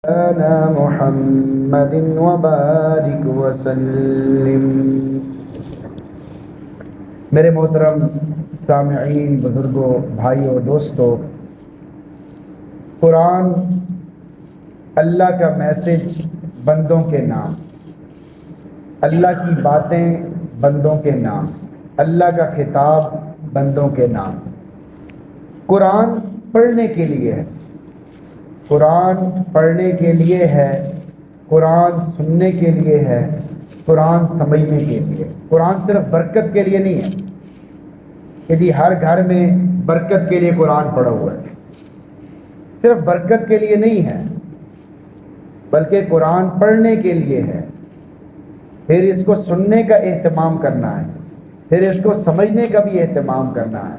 على محمد وبارك وسلم۔ میرے محترم سامعین، بزرگوں، بھائیوں، دوستوں، قرآن اللہ کا میسج بندوں کے نام، اللہ کی باتیں بندوں کے نام، اللہ کا خطاب بندوں کے نام۔ قرآن پڑھنے کے لیے ہے، قرآن پڑھنے کے لیے ہے، قرآن سننے کے لیے ہے، قرآن سمجھنے کے لیے۔ قرآن صرف برکت کے لیے نہیں ہے کہ جی ہر گھر میں برکت کے لیے قرآن پڑھا ہوا ہے، صرف برکت کے لیے نہیں ہے، بلکہ قرآن پڑھنے کے لیے ہے، پھر اس کو سننے کا اہتمام کرنا ہے، پھر اس کو سمجھنے کا بھی اہتمام کرنا ہے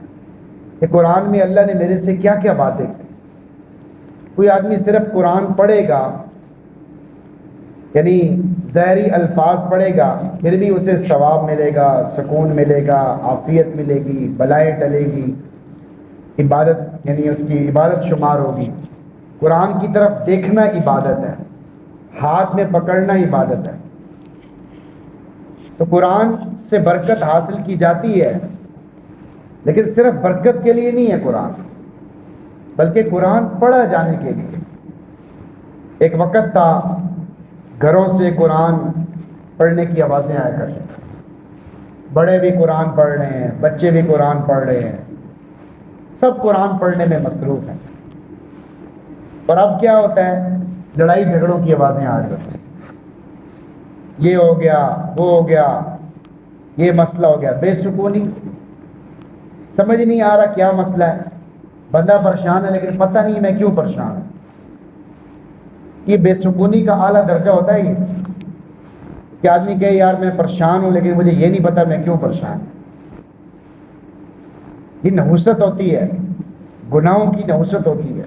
کہ قرآن میں اللہ نے میرے سے کیا کیا باتیں کی۔ کوئی آدمی صرف قرآن پڑھے گا، یعنی ظاہری الفاظ پڑھے گا، پھر بھی اسے ثواب ملے گا، سکون ملے گا، عافیت ملے گی، بلائیں ٹلے گی، عبادت یعنی اس کی عبادت شمار ہوگی۔ قرآن کی طرف دیکھنا عبادت ہے، ہاتھ میں پکڑنا عبادت ہے۔ تو قرآن سے برکت حاصل کی جاتی ہے، لیکن صرف برکت کے لیے نہیں ہے قرآن، بلکہ قرآن پڑھا جانے کے لیے۔ ایک وقت تھا گھروں سے قرآن پڑھنے کی آوازیں آیا کرتی تھیں، بڑے بھی قرآن پڑھ رہے ہیں، بچے بھی قرآن پڑھ رہے ہیں، سب قرآن پڑھنے میں مصروف ہیں۔ اور اب کیا ہوتا ہے، لڑائی جھگڑوں کی آوازیں آ رہی ہوتی ہیں، یہ ہو گیا، وہ ہو گیا، یہ مسئلہ ہو گیا، بے سکونی، سمجھ نہیں آ رہا کیا مسئلہ ہے، بندہ پریشان ہے لیکن پتہ نہیں میں کیوں پریشان ہوں۔ یہ بے سکونی کا اعلیٰ درجہ ہوتا ہے یہ کہ آدمی کہے یار میں پریشان ہوں لیکن مجھے یہ نہیں پتا میں کیوں پریشان ہوں۔ یہ نحوست ہوتی ہے، گناہوں کی نحوست ہوتی ہے،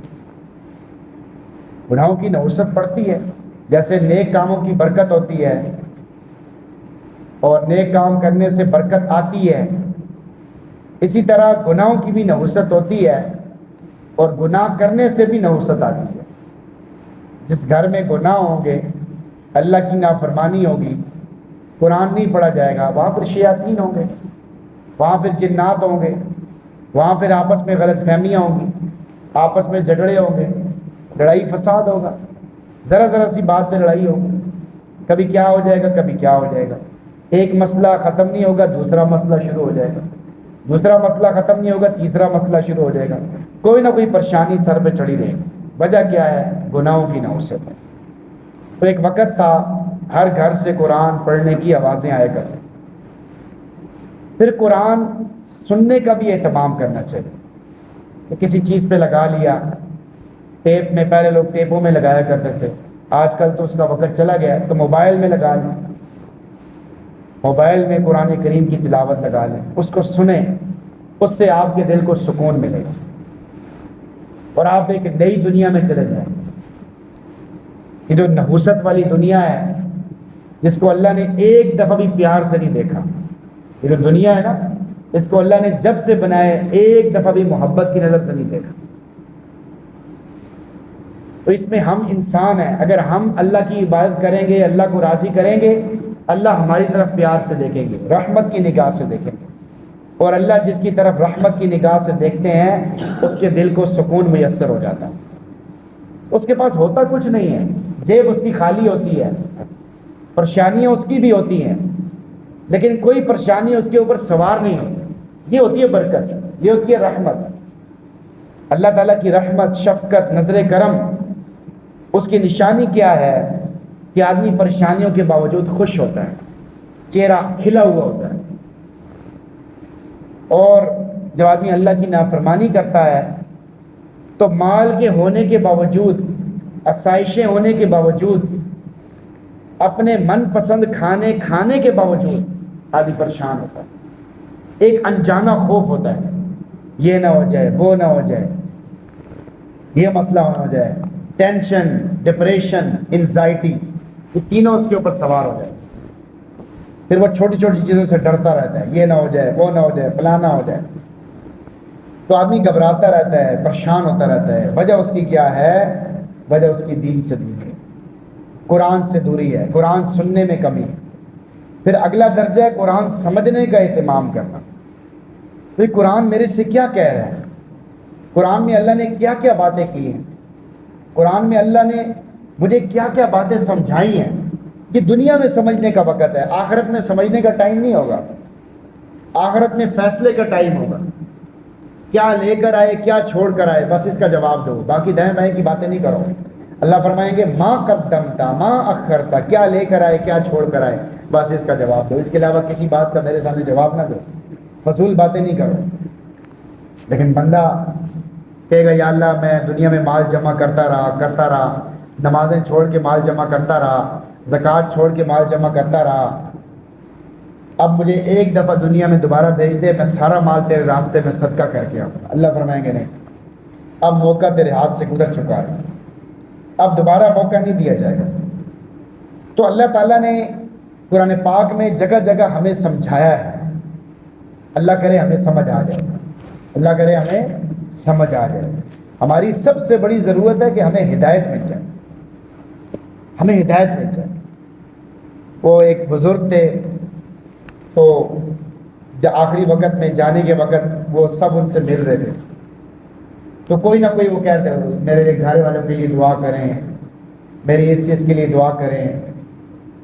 گناہوں کی نحوست پڑتی ہے۔ جیسے نیک کاموں کی برکت ہوتی ہے اور نیک کام کرنے سے برکت آتی ہے، اسی طرح گناہوں کی بھی نحوست ہوتی ہے اور گناہ کرنے سے بھی نحوست آتی ہے۔ جس گھر میں گناہ ہوں گے، اللہ کی نافرمانی ہوگی، قرآن نہیں پڑھا جائے گا، وہاں پر شیاطین ہوں گے، وہاں پھر جنات ہوں گے، وہاں پھر آپس میں غلط فہمیاں ہوں گی، آپس میں جھگڑے ہوں گے، لڑائی فساد ہوگا، ذرا ذرا سی بات پہ لڑائی ہوگی، کبھی کیا ہو جائے گا، کبھی کیا ہو جائے گا، ایک مسئلہ ختم نہیں ہوگا دوسرا مسئلہ شروع ہو جائے گا، دوسرا مسئلہ ختم نہیں ہوگا تیسرا مسئلہ شروع ہو جائے گا، کوئی نہ کوئی پریشانی سر پہ چڑھی رہے گی۔ وجہ کیا ہے؟ گناہوں کی نحوست ہے۔ تو ایک وقت تھا ہر گھر سے قرآن پڑھنے کی آوازیں آیا کرتی، پھر قرآن سننے کا بھی اہتمام کرنا چاہیے کہ کسی چیز پہ لگا لیا، ٹیپ میں، پہلے لوگ ٹیپوں میں لگایا کرتے تھے، آج کل تو اس کا وقت چلا گیا، تو موبائل میں لگا لیں، موبائل میں قرآن کریم کی تلاوت لگا لیں، اس کو سنیں، اس سے آپ کے دل کو سکون ملے گا اور آپ ایک نئی دنیا میں چلے جائیں۔ یہ جو نحوست والی دنیا ہے جس کو اللہ نے ایک دفعہ بھی پیار سے نہیں دیکھا، یہ جو دنیا ہے نا، اس کو اللہ نے جب سے بنائے ایک دفعہ بھی محبت کی نظر سے نہیں دیکھا۔ تو اس میں ہم انسان ہیں، اگر ہم اللہ کی عبادت کریں گے، اللہ کو راضی کریں گے، اللہ ہماری طرف پیار سے دیکھیں گے، رحمت کی نگاہ سے دیکھیں گے، اور اللہ جس کی طرف رحمت کی نگاہ سے دیکھتے ہیں اس کے دل کو سکون میسر ہو جاتا ہے۔ اس کے پاس ہوتا کچھ نہیں ہے، جیب اس کی خالی ہوتی ہے، پریشانیاں اس کی بھی ہوتی ہیں، لیکن کوئی پریشانی اس کے اوپر سوار نہیں ہوتی۔ یہ ہوتی ہے برکت، یہ ہوتی ہے رحمت۔ اللہ تعالیٰ کی رحمت، شفقت، نظر کرم، اس کی نشانی کیا ہے کہ آدمی پریشانیوں کے باوجود خوش ہوتا ہے، چہرہ کھلا ہوا ہوتا ہے۔ اور جب آدمی اللہ کی نافرمانی کرتا ہے تو مال کے ہونے کے باوجود، آسائشیں ہونے کے باوجود، اپنے من پسند کھانے کے باوجود آدمی پریشان ہوتا ہے، ایک انجانا خوف ہوتا ہے، یہ نہ ہو جائے، وہ نہ ہو جائے، یہ مسئلہ نہ ہو جائے، ٹینشن، ڈپریشن، انزائٹی، یہ تینوں اس کے اوپر سوار ہو جائے۔ پھر وہ چھوٹی چھوٹی چیزوں سے ڈرتا رہتا ہے، یہ نہ ہو جائے، وہ نہ ہو جائے، فلاں نہ ہو جائے۔ تو آدمی گھبراتا رہتا ہے، پریشان ہوتا رہتا ہے۔ وجہ اس کی کیا ہے؟ وجہ اس کی دین سے دور ہے۔ قرآن سے دوری ہے، قرآن سننے میں کمی ہے۔ پھر اگلا درجہ ہے قرآن سمجھنے کا اہتمام کرنا۔ تو قرآن میرے سے کیا کہہ رہا ہے، قرآن میں اللہ نے کیا کیا باتیں کی ہیں، قرآن میں اللہ نے مجھے کیا کیا باتیں سمجھائی ہیں۔ یہ دنیا میں سمجھنے کا وقت ہے، آخرت میں سمجھنے کا ٹائم نہیں ہوگا، آخرت میں فیصلے کا ٹائم ہوگا۔ کیا لے کر آئے، کیا چھوڑ کر آئے، بس اس کا جواب دو، باقی دائیں بائیں کی باتیں نہیں کرو۔ اللہ فرمائیں گے ماں قدمتا ماں اخرتا، کیا لے کر آئے، کیا چھوڑ کر آئے، بس اس کا جواب دو، اس کے علاوہ کسی بات کا میرے سامنے جواب نہ دو، فضول باتیں نہیں کرو۔ لیکن بندہ کہے گا یا اللہ میں دنیا میں مال جمع کرتا رہا، نمازیں چھوڑ کے مال جمع کرتا رہا، زکوٰۃ چھوڑ کے مال جمع کرتا رہا، اب مجھے ایک دفعہ دنیا میں دوبارہ بھیج دے، میں سارا مال تیرے راستے میں صدقہ کر کے آؤں۔ اللہ فرمائیں گے نہیں، اب موقع تیرے ہاتھ سے گزر چکا ہے، اب دوبارہ موقع نہیں دیا جائے گا۔ تو اللہ تعالیٰ نے قرآن پاک میں جگہ جگہ ہمیں سمجھایا ہے۔ اللہ کرے ہمیں سمجھ آ جائے، اللہ کرے ہمیں سمجھ آ جائے۔ ہماری سب سے بڑی ضرورت ہے کہ ہمیں ہدایت مل جائے، ہمیں ہدایت مل جائے۔ وہ ایک بزرگ تھے، تو آخری وقت میں جانے کے وقت وہ سب ان سے مل رہے تھے، تو کوئی نہ کوئی وہ کہتے ہیں میرے گھر والوں کے لیے دعا کریں، میری اس چیز کے لیے دعا کریں،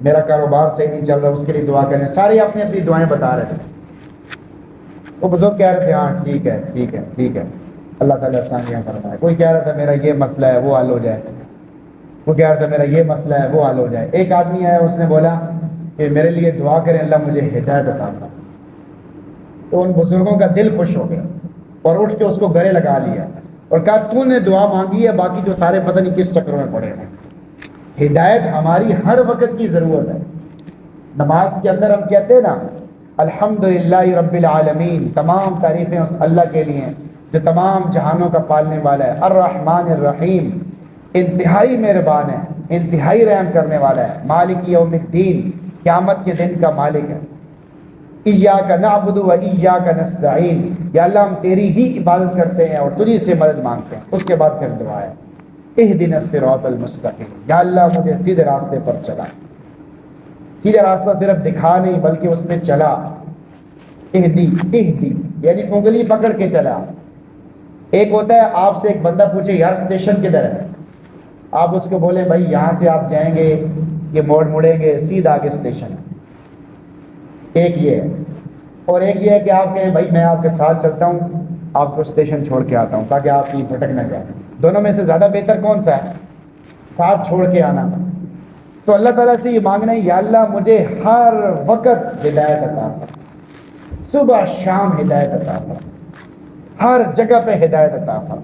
میرا کاروبار صحیح نہیں چل رہا اس کے لیے دعا کریں، سارے اپنی اپنی دعائیں بتا رہے تھے۔ وہ بزرگ کہہ رہے تھے ہاں ٹھیک ہے ٹھیک ہے ٹھیک ہے، اللہ تعالیٰ آسانیاں فرمائے۔ کوئی کہہ رہا تھا میرا یہ مسئلہ ہے وہ حل ہو جائے، وہ کہہ رہا تھا میرا یہ مسئلہ ہے وہ حل ہو جائے۔ ایک آدمی آیا، اس نے بولا کہ میرے لیے دعا کریں اللہ مجھے ہدایت عطا فرمائے۔ تو ان بزرگوں کا دل خوش ہو گیا اور اٹھ کے اس کو گلے لگا لیا اور کہا تو نے دعا مانگی ہے، باقی جو سارے پتہ نہیں کس چکروں میں پڑے ہیں۔ ہدایت ہماری ہر وقت کی ضرورت ہے۔ نماز کے اندر ہم کہتے ہیں نا الحمدللہ رب العالمین، تمام تعریفیں اس اللہ کے لیے ہیں جو تمام جہانوں کا پالنے والا ہے، الرحمن الرحیم، انتہائی مہربان ہے، انتہائی رحم کرنے والا ہے، مالک یوم الدین، قیامت کے دن کا مالک ہے، ایاک نعبد و ایاک نستعین، یا اللہ ہم تیری ہی عبادت کرتے ہیں اور تجھی سے مدد مانگتے ہیں۔ اس کے بعد پھر دعا ہے اہدنا الصراط المستقیم، یا اللہ مجھے سیدھے راستے پر چلا، سیدھا راستہ صرف دکھا نہیں بلکہ اس میں چلا، اہدی یعنی انگلی پکڑ کے چلا۔ ایک ہوتا ہے آپ سے ایک بندہ پوچھے یار اسٹیشن کدھر ہے، آپ اس کو بولیں بھائی یہاں سے آپ جائیں گے، یہ موڑ مڑیں گے، سیدھا آگے اسٹیشن ہے، ایک یہ ہے۔ اور ایک یہ ہے کہ آپ کہیں بھائی میں آپ کے ساتھ چلتا ہوں، آپ کو اسٹیشن چھوڑ کے آتا ہوں تاکہ آپ کی بھٹک نہ جائیں۔ دونوں میں سے زیادہ بہتر کون سا ہے؟ ساتھ چھوڑ کے آنا۔ تو اللہ تعالیٰ سے یہ مانگنا ہے یا اللہ مجھے ہر وقت ہدایت عطا فرما، صبح شام ہدایت عطا فرما، ہر جگہ پہ ہدایت عطا فرما،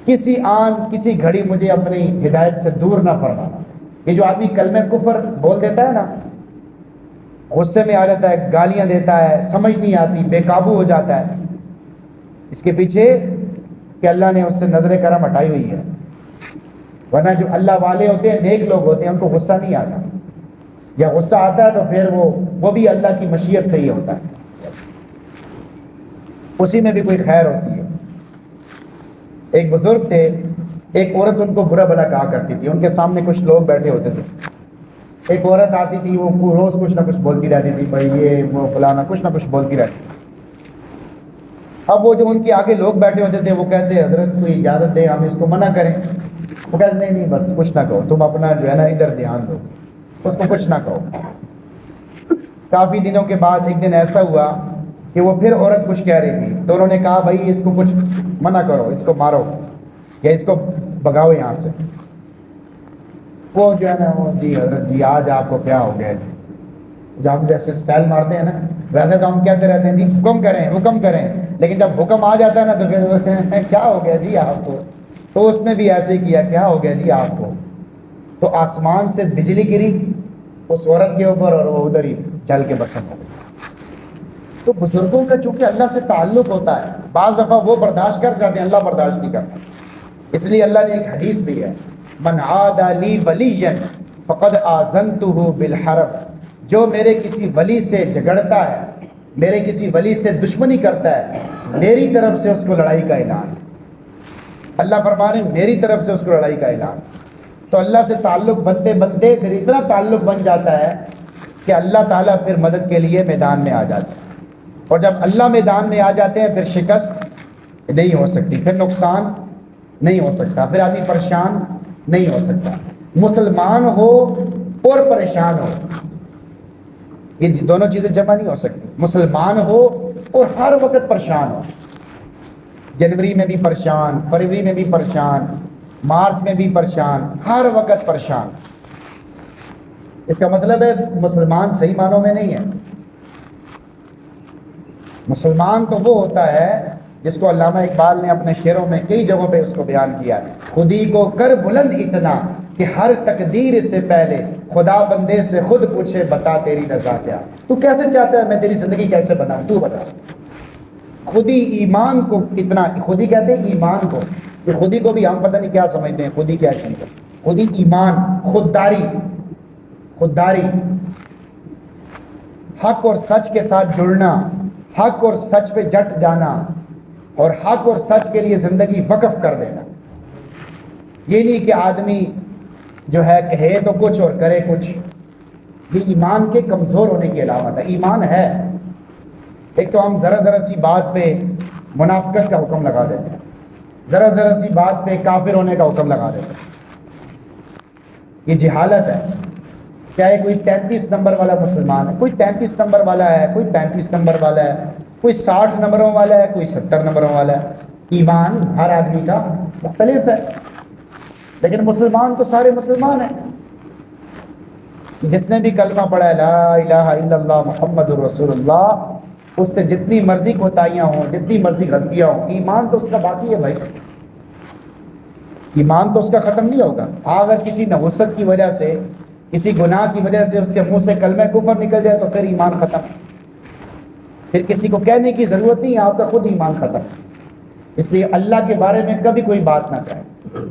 کسی آن کسی گھڑی مجھے اپنی ہدایت سے دور نہ فرمانا۔ یہ جو آدمی کلمہ کفر بول دیتا ہے نا، غصے میں آ جاتا ہے، گالیاں دیتا ہے، سمجھ نہیں آتی، بے قابو ہو جاتا ہے، اس کے پیچھے کہ اللہ نے اس سے نظر کرم ہٹائی ہوئی ہے۔ ورنہ جو اللہ والے ہوتے ہیں، نیک لوگ ہوتے ہیں، ان کو غصہ نہیں آتا، یا غصہ آتا ہے تو پھر وہ بھی اللہ کی مشیت سے ہی ہوتا ہے، اسی میں بھی کوئی خیر ہوتی ہے۔ ایک بزرگ تھے، ایک عورت ان کو برا بھلا کہا کرتی تھی، ان کے سامنے کچھ لوگ بیٹھے ہوتے تھے، ایک عورت آتی تھی، وہ روز کچھ نہ کچھ بولتی رہتی تھی، بھائی یہ وہ فلانا، کچھ نہ کچھ بولتی رہتی تھی۔ اب وہ جو ان کے آگے لوگ بیٹھے ہوتے تھے وہ کہتے حضرت کوئی اجازت دیں ہم اس کو منع کریں، وہ کہتے نہیں بس کچھ نہ کہو، تم اپنا جو ہے نا ادھر دھیان دو، اس کو کچھ نہ کہو۔ کافی دنوں کے بعد ایک دن ایسا ہوا کہ وہ پھر عورت کچھ کہہ رہی تھی، تو انہوں نے کہا بھائی اس کو کچھ منع کرو، اس کو مارو یا اس کو بھگاؤ یہاں سے۔ وہ جو ہے نا وہ جی حضرت جی آج آپ کو کیا ہو گیا جی، جب ہم جیسے اسٹائل مارتے ہیں نا ویسے تو ہم کہتے رہتے ہیں جی حکم کریں حکم کریں، لیکن جب حکم آ جاتا ہے نا تو پھر کیا ہو گیا جی آپ کو، تو اس نے بھی ایسے ہی کیا، کیا ہو گیا جی آپ کو، تو آسمان سے بجلی گری اس عورت کے اوپر اور وہ ادھر ہی جل کے بسم ہو گئی۔ تو بزرگوں کا چونکہ اللہ سے تعلق ہوتا ہے، بعض دفعہ وہ برداشت کر جاتے ہیں، اللہ برداشت نہیں کرتا، اس لیے اللہ نے ایک حدیث بھی ہے من عاد لی ولیا فقد آذنتہ بالحرب، جو میرے کسی ولی سے جھگڑتا ہے، میرے کسی ولی سے دشمنی کرتا ہے، میری طرف سے اس کو لڑائی کا اعلان۔ اللہ فرما رہے ہیں میری طرف سے اس کو لڑائی کا اعلان۔ تو اللہ سے تعلق بنتے بنتے پھر اتنا تعلق بن جاتا ہے کہ اللہ تعالیٰ پھر مدد کے لیے میدان میں آ جاتے ہیں، اور جب اللہ میدان میں آ جاتے ہیں پھر شکست نہیں ہو سکتی، پھر نقصان نہیں ہو سکتا، پھر آدمی پریشان نہیں ہو سکتا۔ مسلمان ہو اور پریشان ہو، یہ دونوں چیزیں جمع نہیں ہو سکتی۔ مسلمان ہو اور ہر وقت پریشان ہو، جنوری میں بھی پریشان، فروری میں بھی پریشان، مارچ میں بھی پریشان، ہر وقت پریشان، اس کا مطلب ہے مسلمان صحیح معنوں میں نہیں ہے۔ مسلمان تو وہ ہوتا ہے جس کو علامہ اقبال نے اپنے شعروں میں کئی جگہوں پہ اس کو بیان کیا ہے، خودی کو کر بلند اتنا کہ ہر تقدیر سے پہلے خدا بندے سے خود پوچھے بتا تیری رضا کیا۔ تو کیسے چاہتا ہے میں تیری زندگی کیسے بناؤں، تو بتا۔ خودی ایمان کو اتنا، خودی کہتے ہیں ایمان کو، کہ خودی کو بھی ہم پتہ نہیں کیا سمجھتے ہیں، خودی کیا چیز ہے؟ خودی ایمان، خودداری، خودداری، حق اور سچ کے ساتھ جڑنا، حق اور سچ پہ جٹ جانا، اور حق اور سچ کے لیے زندگی وقف کر دینا۔ یہ نہیں کہ آدمی جو ہے کہے تو کچھ اور کرے کچھ، یہ ایمان کے کمزور ہونے کی علامت ہے۔ ایمان ہے، ایک تو ہم ذرا ذرا سی بات پہ منافقت کا حکم لگا دیتے ہیں، ذرا ذرا سی بات پہ کافر ہونے کا حکم لگا دیتے ہیں، یہ جہالت ہے۔ چاہے کوئی 33 نمبر والا مسلمان ہے، کوئی 33 نمبر والا ہے، کوئی 35 نمبر والا ہے، کوئی 60 نمبروں والا ہے، کوئی 70 نمبروں والا ہے، ایمان ہر آدمی کا مختلف ہے، لیکن مسلمان تو سارے مسلمان ہیں۔ جس نے بھی کلمہ پڑھا ہے لا الہ الا اللہ محمد الرسول اللہ، اس سے جتنی مرضی کوتاہیاں ہوں، جتنی مرضی غلطیاں ہوں، ایمان تو اس کا باقی ہے بھائی، ایمان تو اس کا ختم نہیں ہوگا۔ اگر کسی نحوست کی وجہ سے، کسی گناہ کی وجہ سے اس کے منہ سے کلمہ کفر نکل جائے تو پھر ایمان ختم، پھر کسی کو کہنے کی ضرورت نہیں ہے، آپ کا خود ایمان ختم۔ اس لیے اللہ کے بارے میں کبھی کوئی بات نہ کریں،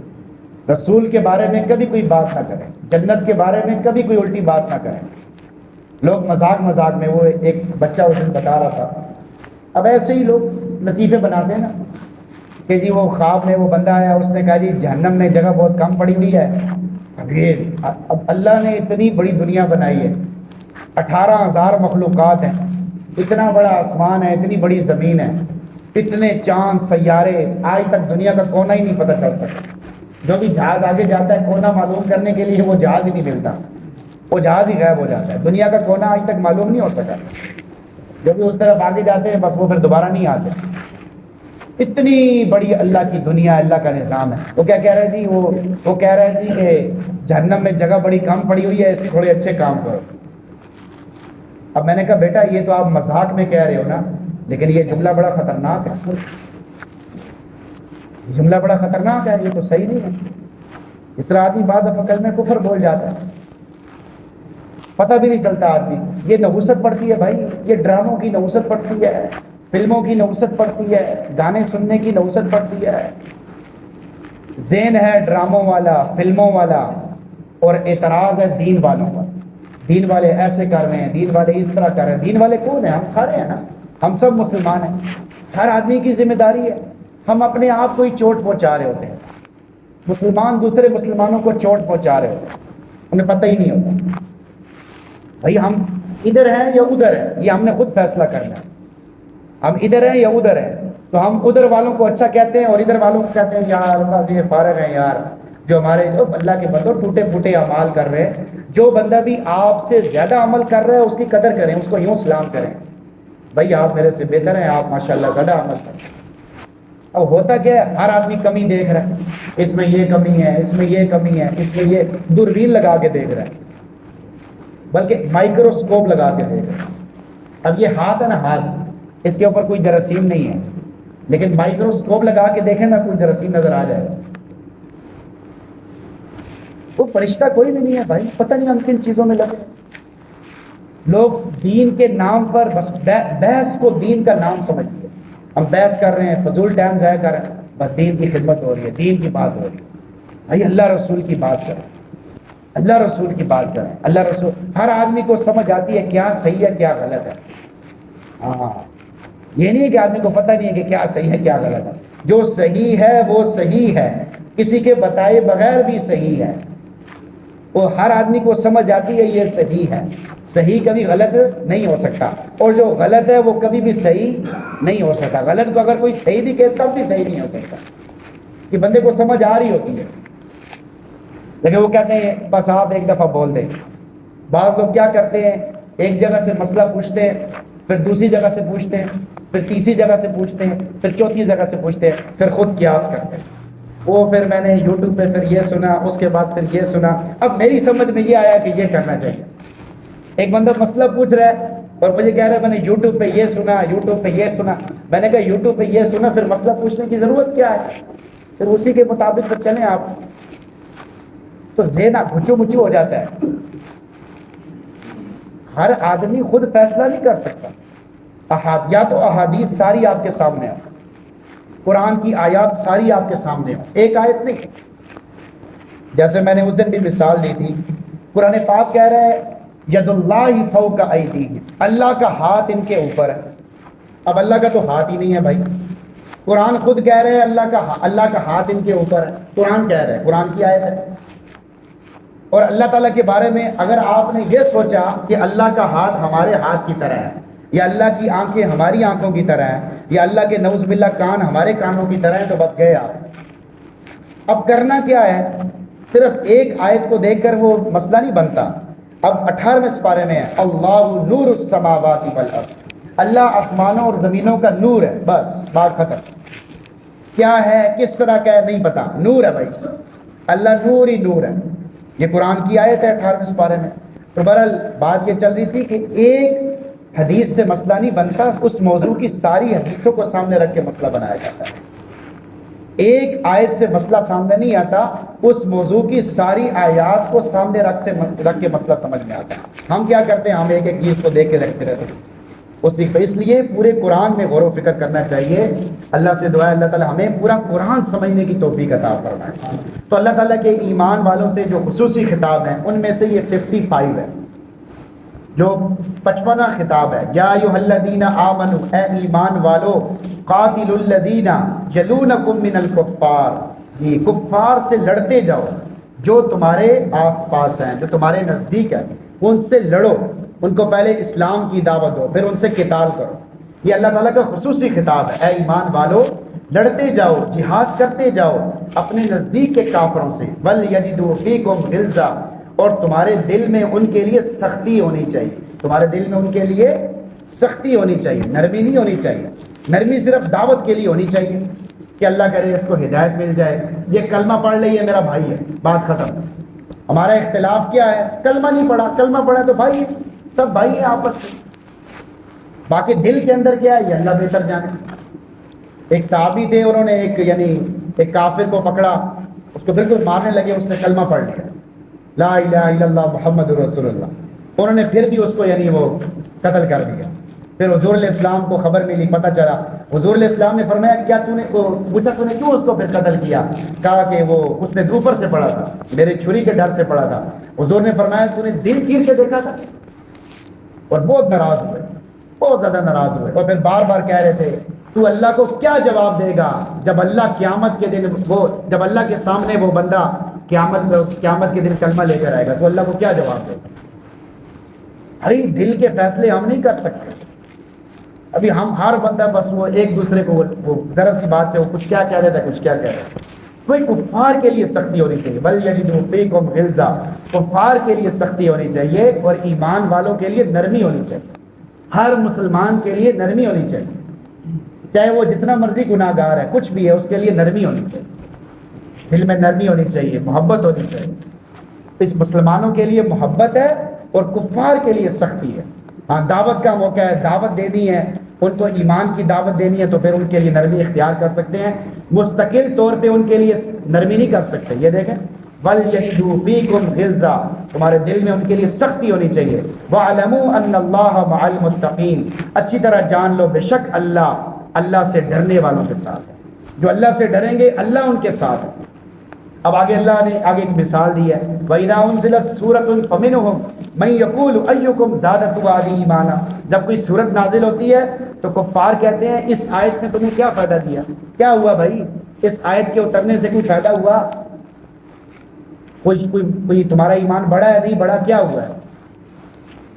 رسول کے بارے میں کبھی کوئی بات نہ کریں، جنت کے بارے میں کبھی کوئی الٹی بات نہ کریں۔ لوگ مذاق مذاق میں، وہ ایک بچہ اس دن بتا رہا تھا، اب ایسے ہی لوگ لطیفے بناتے ہیں نا کہ جی وہ خواب میں وہ بندہ آیا، اس نے کہا جی جہنم میں جگہ بہت کم پڑی ہوئی ہے۔ اب اللہ نے اتنی بڑی دنیا بنائی ہے، 18,000 مخلوقات ہیں، اتنا بڑا آسمان ہے، اتنی بڑی زمین ہے، اتنے چاند سیارے، آج تک دنیا کا کونا ہی نہیں پتہ چل سکتا۔ جو بھی جہاز آگے جاتا ہے کونا معلوم کرنے کے لیے، وہ جہاز ہی نہیں ملتا، وہ جہاز ہی غائب ہو جاتا ہے، دنیا کا کونا آج تک معلوم نہیں ہو سکا۔ جو بھی اس طرف آگے جاتے ہیں بس وہ پھر دوبارہ نہیں آتے۔ اتنی بڑی اللہ کی دنیا، اللہ کا نظام ہے۔ وہ کیا کہہ رہے تھی، وہ کہہ رہے تھی کہ جہنم میں جگہ بڑی کم پڑی ہوئی ہے، اس لیے تھوڑے اچھے کام کرو۔ اب میں نے کہا بیٹا یہ تو آپ مذاق میں کہہ رہے ہو نا، لیکن یہ جملہ بڑا خطرناک ہے، جملہ بڑا خطرناک ہے، یہ تو صحیح نہیں ہے۔ اس طرح آدمی بعد فقل میں کفر بول جاتا ہے، پتہ بھی نہیں چلتا آدمی۔ یہ نحوست پڑتی ہے بھائی، یہ ڈراموں کی نحوست پڑتی ہے، فلموں کی نحوست پڑتی ہے، گانے سننے کی نحوست پڑتی ہے۔ ذہن ہے ڈراموں والا، فلموں والا، اور اعتراض ہے دین والوں کا۔ دین والے ایسے کر رہے ہیں، دین والے اس طرح کر رہے ہیں۔ دین والے کون ہیں؟ ہم سارے ہیں نا، ہم سب مسلمان ہیں۔ ہر آدمی کی ذمہ داری ہے، ہم اپنے آپ کو ہی چوٹ پہنچا رہے ہوتے ہیں، مسلمان دوسرے مسلمانوں کو چوٹ پہنچا رہے ہوتے ہیں، انہیں پتہ ہی نہیں ہوتا بھائی ہم ادھر ہیں یا ادھر ہیں، یہ ہم نے خود فیصلہ کرنا ہے۔ ہم ادھر ہیں یا ادھر ہیں، تو ہم ادھر والوں کو اچھا کہتے ہیں اور ادھر والوں کو کہتے ہیں یار بس یہ فارغ ہیں یار، جو ہمارے جو اللہ کے بندوں ٹوٹے پھوٹے اعمال کر رہے ہیں۔ جو بندہ بھی آپ سے زیادہ عمل کر رہا ہے اس کی قدر کریں، اس کو یوں سلام کریں، بھائی آپ میرے سے بہتر ہیں، آپ ماشاءاللہ زیادہ عمل کریں۔ اب ہوتا کیا ہے، ہر آدمی کمی دیکھ رہا ہے، اس میں یہ کمی ہے، اس میں یہ کمی ہے، اس میں یہ دوربین لگا کے دیکھ رہا ہے، بلکہ مائکروسکوپ لگا کے دیکھ رہا ہے۔ اب یہ ہاتھ ہے نا، ہاتھ، اس کے اوپر کوئی جراثیم نہیں ہے، لیکن مائکروسکوپ لگا کے دیکھیں نا کوئی جراثیم نظر آ جائے گا۔ وہ فرشتہ کوئی بھی نہیں ہے بھائی، پتہ نہیں ہم کن چیزوں میں لگے۔ لوگ دین کے نام پر بس بحث کو دین کا نام سمجھتے ہیں، ہم بحث کر رہے ہیں، فضول ٹائم ضائع کر رہے ہیں، بس دین کی خدمت ہو رہی ہے، دین کی بات ہو رہی ہے۔ بھائی اللہ رسول کی بات کریں، اللہ رسول کی بات کریں، اللہ رسول، ہر آدمی کو سمجھ آتی ہے کیا صحیح ہے کیا غلط ہے۔ ہاں یہ نہیں ہے کہ آدمی کو پتہ نہیں ہے کہ کیا صحیح ہے کیا غلط ہے۔ جو صحیح ہے وہ صحیح ہے، کسی کے بتائے بغیر بھی صحیح ہے، وہ ہر آدمی کو سمجھ آتی ہے یہ صحیح ہے، صحیح کبھی غلط نہیں ہو سکتا، اور جو غلط ہے وہ کبھی بھی صحیح نہیں ہو سکتا۔ غلط کو اگر کوئی صحیح بھی کہے تب بھی صحیح نہیں ہو سکتا، کہ بندے کو سمجھ آ رہی ہوتی ہے، لیکن وہ کہتے ہیں بس آپ ایک دفعہ بول دیں۔ بعض لوگ کیا کرتے ہیں، ایک جگہ سے مسئلہ پوچھتے ہیں، پھر دوسری جگہ سے پوچھتے ہیں، پھر تیسری جگہ سے پوچھتے ہیں، پھر چوتھی جگہ سے پوچھتے ہیں، پھر خود قیاس کرتے ہیں۔ وہ پھر میں نے یوٹیوب پہ پھر یہ سنا، اس کے بعد پھر یہ سنا، اب میری سمجھ میں یہ آیا کہ یہ کرنا چاہیے۔ ایک بندہ مسئلہ پوچھ رہا ہے اور مجھے کہہ رہا ہے میں نے یوٹیوب پہ یہ سنا، یوٹیوب پہ یہ سنا۔ میں نے کہا یوٹیوب پہ یہ سنا، پھر مسئلہ پوچھنے کی ضرورت کیا ہے؟ پھر اسی کے مطابق پھر چلیں آپ، تو ذہن گھچو مچو ہو جاتا ہے۔ ہر آدمی خود فیصلہ نہیں کر سکتا۔ یا تو احادیث ساری آپ کے سامنے ہو، قرآن کی آیات ساری آپ کے سامنے ہو، ایک آیت نہیں۔ جیسے میں نے اس دن بھی مثال دی تھی، قرآن پاک کہہ رہا ہے ید اللہ فوق ایدیہم، اللہ کا ہاتھ ان کے اوپر ہے۔ اب اللہ کا تو ہاتھ ہی نہیں ہے بھائی، قرآن خود کہہ رہے ہیں اللہ کا ہاتھ ان کے اوپر ہے، قرآن کہہ رہے ہیں، قرآن کی آیت ہے۔ اور اللہ تعالیٰ کے بارے میں اگر آپ نے یہ سوچا کہ اللہ کا ہاتھ ہمارے ہاتھ کی طرح ہے، یا اللہ کی آنکھیں ہماری آنکھوں کی طرح ہیں، یا اللہ کے نعوذ باللہ کان ہمارے کانوں کی طرح ہیں، تو بس گئے آپ۔ اب کرنا کیا ہے؟ صرف ایک آیت کو دیکھ کر وہ مسئلہ نہیں بنتا۔ اب 18ویں سپارے میں ہے اللہ نور السماوات والارض، اللہ آسمانوں اور زمینوں کا نور ہے، بس بات ختم۔ کیا ہے، کس طرح کا ہے نہیں پتا، نور ہے بھائی، اللہ نور ہی نور ہے۔ یہ قرآن کی آیت ہے 18ویں سپارے میں۔ تو بہرحال بات یہ چل رہی تھی کہ ایک حدیث سے مسئلہ نہیں بنتا، اس موضوع کی ساری حدیثوں کو سامنے رکھ کے مسئلہ بنایا جاتا ہے۔ ایک آیت سے مسئلہ سامنے نہیں آتا، اس موضوع کی ساری آیات کو سامنے رکھ کے مسئلہ سمجھ میں آتا ہے۔ ہم کیا کرتے ہیں، ہم ایک ایک چیز کو دیکھ کے رکھتے رہتے ہیں۔ اس لیے پورے قرآن میں غور و فکر کرنا چاہیے۔ اللہ سے دعا ہے اللہ تعالیٰ ہمیں پورا قرآن سمجھنے کی توفیق عطا فرمائے۔ تو اللہ تعالیٰ کے ایمان والوں سے جو خصوصی خطاب ہیں ان میں سے یہ 55 ہے، جو 55واں خطاب ہے۔ یا ایھا الذین آمنوا، اے ایمان والو، قاتلوا الذین یلونکم من الکفار، جی کفار سے لڑتے جاؤ جو تمہارے آس پاس ہیں، جو تمہارے نزدیک ہیں، ان سے لڑو، ان کو پہلے اسلام کی دعوت دو، پھر ان سے قتال کرو۔ یہ اللہ تعالیٰ کا خصوصی خطاب ہے، اے ایمان والو لڑتے جاؤ، جہاد کرتے جاؤ اپنے نزدیک کے کافروں سے، وَلْيَجِدُوا فِيكُمْ غِلْظَةً، اور تمہارے دل میں ان کے لیے سختی ہونی چاہیے، تمہارے دل میں ان کے لیے سختی ہونی چاہیے، نرمی نہیں ہونی چاہیے۔ نرمی صرف دعوت کے لیے ہونی چاہیے کہ اللہ کرے اس کو ہدایت مل جائے، یہ کلمہ پڑھ لے، یہ میرا بھائی ہے، بات ختم۔ ہمارا اختلاف کیا ہے؟ کلمہ نہیں پڑھا، کلمہ پڑھا تو بھائی، سب بھائی ہیں آپس میں، باقی دل کے اندر کیا ہے یہ اللہ بہتر جانے۔ ایک صحابی تھے، انہوں نے ایک کافر کو پکڑا، اس کو بالکل مارنے لگے، اس نے کلمہ پڑھ لیا، لا الہ الا اللہ محمد رسول اللہ۔ انہوں نے پھر بھی اس کو وہ قتل کر دیا۔ پھر حضور علیہ السلام کو خبر ملی، پتہ چلا، حضور علیہ السلام نے فرمایا کیا پوچھا تو نے کیوں اس کو پھر قتل کیا؟ کہا کہ وہ اس نے اوپر سے پڑھا تھا، میرے چھری کے ڈر سے پڑھا تھا۔ حضور نے فرمایا تو نے دل چیر کے دیکھا تھا؟ اور بہت ناراض ہوئے، بہت زیادہ ناراض ہوئے، اور پھر بار بار کہہ رہے تھے تو اللہ کو کیا جواب دے گا جب اللہ قیامت کے دن جب اللہ کے سامنے وہ بندہ قیامت کے دن کلمہ لے کر آئے گا، تو اللہ کو کیا جواب دے گا؟ بھائی دل کے فیصلے ہم نہیں کر سکتے۔ ابھی ہم ہر بندہ بس وہ ایک دوسرے کو وہ ذرا سی بات پہ وہ کچھ کیا کہہ دیتا ہے، کچھ کیا کہہ رہا ہے۔ کوئی کفار کے لیے سختی ہونی چاہیے، بل یجدوا فیکم غلظہ، کفار کے لیے سختی ہونی چاہیے اور ایمان والوں کے لیے نرمی ہونی چاہیے۔ ہر مسلمان کے لیے نرمی ہونی چاہیے، چاہے وہ جتنا مرضی گناہ گار ہے، کچھ بھی ہے، اس کے لیے نرمی ہونی چاہیے، دل میں نرمی ہونی چاہیے، محبت ہونی چاہیے۔ اس مسلمانوں کے لیے محبت ہے اور کفار کے لیے سختی ہے۔ ہاں دعوت کا موقع ہے، دعوت دینی ہے، ان کو ایمان کی دعوت دینی ہے، تو پھر ان کے لیے نرمی اختیار کر سکتے ہیں۔ مستقل طور پہ ان کے لیے نرمی نہیں کر سکتے۔ یہ دیکھیں وَلْيَجِدُوا فِيكُمْ غِلظَةً، تمہارے دل میں ان کے لیے سختی ہونی چاہیے۔ وَاعْلَمُوا أَنَّ اللَّهَ مَعَ الْمُتَّقِينَ، اچھی طرح جان لو بے شک اللہ سے ڈرنے والوں کے ساتھ ہے، جو اللہ سے ڈریں گے اللہ ان کے ساتھ ہے۔ اب آگے اللہ نے ایک مثال دی ہے، وَإِذَا أُنزِلَتْ سُورَةٌ فَمِنْهُمْ مَن يَقُولُ أَيُّكُمْ زَادَتْهُ هَٰذِهِ ایمَانًا، جب کوئی سورت نازل ہوتی ہے تو کفار کہتے ہیں اس آیت نے تمہیں کیا فائدہ دیا؟ کیا ہوا بھائی، اس آیت کے اترنے سے کوئی فائدہ ہوا؟ کوئی تمہارا ایمان بڑھا ہے؟ نہیں بڑھا، کیا ہوا ہے؟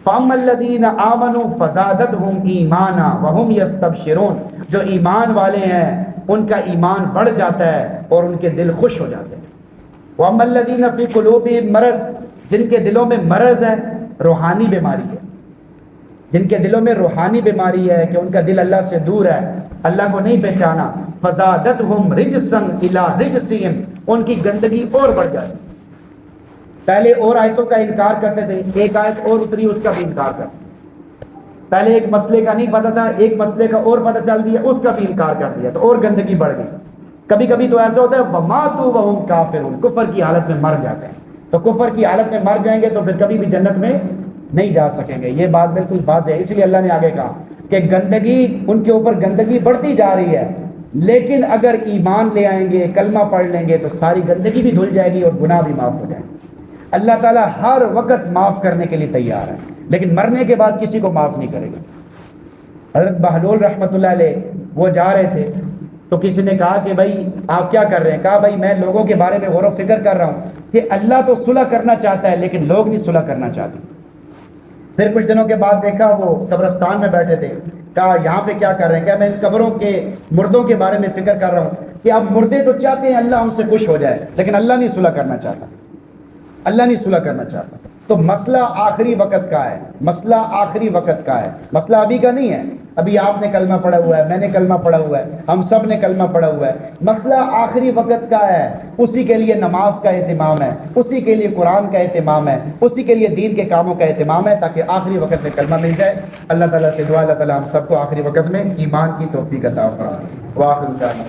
فَأَمَّا الَّذِينَ آمَنُوا فَزَادَتْهُمْ إِيمَانًا وَهُمْ يَسْتَبْشِرُونَ، جو ایمان والے ہیں ان کا ایمان بڑھ جاتا ہے اور ان کے دل خوش ہو جاتے ہیں۔ وَأَمَّا الَّذِينَ فِي قُلُوبِهِمْ مَرَضٌ، جن کے دلوں میں مرض ہے، روحانی بیماری ہے، جن کے دلوں میں روحانی بیماری ہے کہ ان کا دل اللہ سے دور ہے، اللہ کو نہیں پہچانا، فَزَادَتْهُمْ رِجْسًا إِلَىٰ رِجْسِهِمْ، ان کی گندگی اور بڑھ جاتی۔ پہلے اور آیتوں کا انکار کرتے تھے، ایک آیت اور اتری اس کا بھی انکار کرتے، پہلے ایک مسئلے کا نہیں پتہ تھا، ایک مسئلے کا اور پتہ چل دیا، اس کا بھی انکار کر دیا تو اور گندگی بڑھ گئی۔ کبھی کبھی تو ایسا ہوتا ہے وَمَاتُوا وَهُمْ كَافِرُونَ، کفر کی حالت میں مر جاتے ہیں، تو کفر کی حالت میں مر جائیں گے تو پھر کبھی بھی جنت میں نہیں جا سکیں گے۔ یہ بات بالکل واضح ہے، اس لیے اللہ نے آگے کہا کہ گندگی، ان کے اوپر گندگی بڑھتی جا رہی ہے، لیکن اگر ایمان لے آئیں گے، کلمہ پڑھ لیں گے تو ساری گندگی بھی دھل جائے گی اور گناہ بھی معاف ہو جائیں گے۔ اللہ تعالیٰ ہر وقت معاف کرنے کے لیے تیار ہے، لیکن مرنے کے بعد کسی کو معاف نہیں کرے گا۔ حضرت بہلول رحمۃ اللہ علیہ وہ جا رہے تھے تو کسی نے کہا کہ بھائی آپ کیا کر رہے ہیں؟ کہا بھائی میں لوگوں کے بارے میں غور و فکر کر رہا ہوں کہ اللہ تو صلح کرنا چاہتا ہے لیکن لوگ نہیں صلح کرنا چاہتے۔ پھر کچھ دنوں کے بعد دیکھا وہ قبرستان میں بیٹھے تھے، کہا یہاں پہ کیا کر رہے ہیں؟ کہا میں ان قبروں کے مردوں کے بارے میں فکر کر رہا ہوں کہ اب مردے تو چاہتے ہیں اللہ ان سے خوش ہو جائے، لیکن اللہ نہیں صلح کرنا چاہتا، اللہ نہیں صلح کرنا چاہتا۔ تو مسئلہ آخری وقت کا ہے، مسئلہ آخری وقت کا ہے، مسئلہ ابھی کا نہیں ہے۔ ابھی آپ نے کلمہ پڑھا ہوا ہے، میں نے کلمہ پڑھا ہوا ہے، ہم سب نے کلمہ پڑھا ہوا ہے، مسئلہ آخری وقت کا ہے۔ اسی کے لیے نماز کا اہتمام ہے، اسی کے لیے قرآن کا اہتمام ہے، اسی کے لیے دین کے کاموں کا اہتمام ہے، تاکہ آخری وقت میں کلمہ مل جائے۔ اللہ تعالیٰ سے دعا، اللہ تعالیٰ ہم سب کو آخری وقت میں ایمان کی توفیق عطا فرمائے۔ وآخر دعوانا